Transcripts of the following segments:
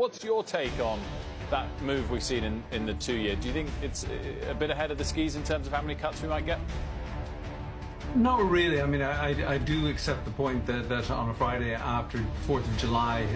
What's your take on that move we've seen in the 2 year? Do you think it's a bit ahead of the skis in terms of how many cuts we might get? Not really. I mean, I do accept the point that on a Friday after 4th of July,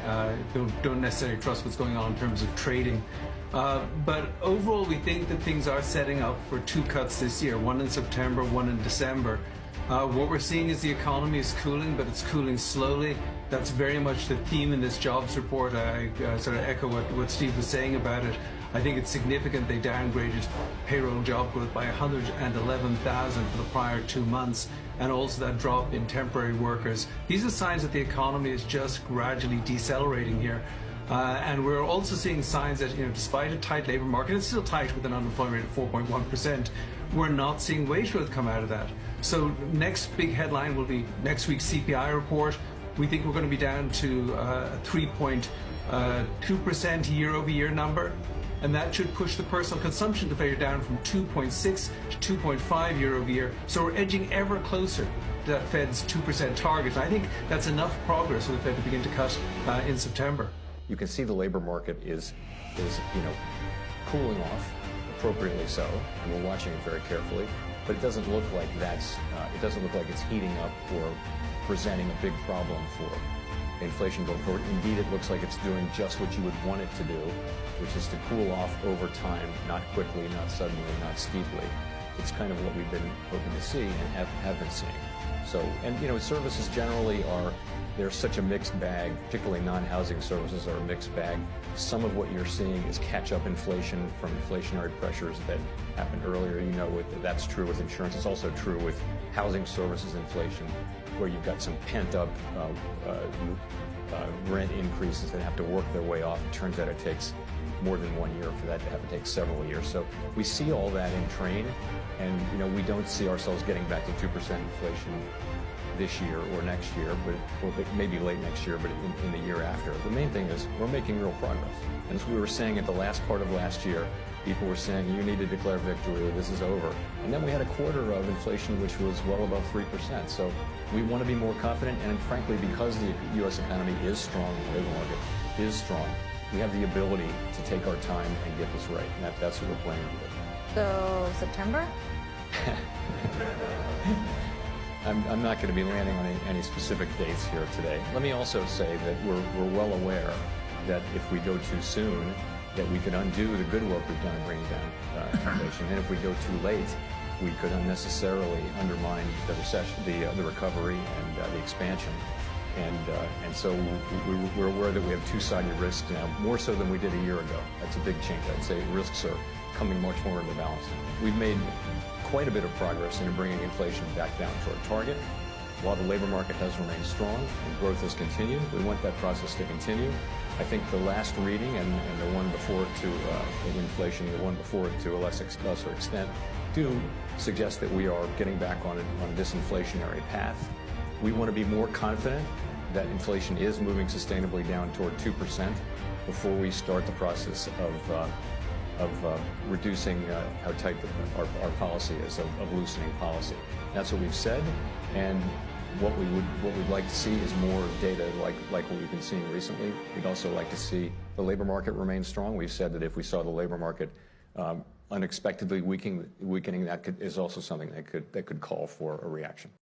don't necessarily trust what's going on in terms of trading. But overall, we think that things are setting up for 2 cuts this year, one in September, one in December. What we're seeing is the economy is cooling, but it's cooling slowly. That's very much the theme in this jobs report. I sort of echo what Steve was saying about it. I think it's significant they downgraded payroll job growth by 111,000 for the prior 2 months, and also that drop in temporary workers. These are signs that the economy is just gradually decelerating here. And we're also seeing signs that, despite a tight labour market, it's still tight with an unemployment rate of 4.1%, we're not seeing wage growth come out of that. So next big headline will be next week's CPI report. We think we're going to be down to a 3.2% year-over-year number, and that should push the personal consumption deflator down from 2.6 to 2.5 year-over-year. So we're edging ever closer to that Fed's 2% target. And I think that's enough progress for the Fed to begin to cut in September. You can see the labor market is cooling off, appropriately so, and we're watching it very carefully. But it doesn't look like it doesn't look like it's heating up or presenting a big problem for inflation going forward. Indeed, it looks like it's doing just what you would want it to do, which is to cool off over time, not quickly, not suddenly, not steeply. It's kind of what we've been hoping to see and have been seeing. So, and services generally they're such a mixed bag, particularly non-housing services are a mixed bag. Some of what you're seeing is catch-up inflation from inflationary pressures that happened earlier. That's true with insurance. It's also true with housing services inflation, where you've got some pent-up rent increases that have to work their way off. It turns out it takes more than 1 year for that to have to take several years. So we see all that in train, and we don't see ourselves getting back to 2% inflation this year or next year, or maybe late next year, but in the year after. The main thing is we're making real progress. And as we were saying at the last part of last year, people were saying you need to declare victory, this is over. And then we had a quarter of inflation which was well above 3%. So we want to be more confident, and frankly, because the U.S. economy is strong, the labor market is strong, we have the ability to take our time and get this right. And that's what we're planning to do. So September? I'm not going to be landing on any specific dates here today. Let me also say that we're well aware that if we go too soon, that we could undo the good work we've done in bringing down inflation. And if we go too late, we could unnecessarily undermine the recession, the recovery, and the expansion. And so we're aware that we have two-sided risks now, more so than we did a year ago. That's a big change. I'd say risks are coming much more into balance. We've made quite a bit of progress in bringing inflation back down to our target. While the labor market has remained strong and growth has continued, we want that process to continue. I think the last reading and the one before it to inflation, the one before it to a lesser extent, do suggest that we are getting back on a disinflationary path. We want to be more confident that inflation is moving sustainably down toward 2% before we start the process of reducing how tight our policy is, of loosening policy. That's what we've said, and what we'd like to see is more data like what we've been seeing recently. We'd also like to see the labor market remain strong. We've said that if we saw the labor market unexpectedly weakening, that is also something that could call for a reaction.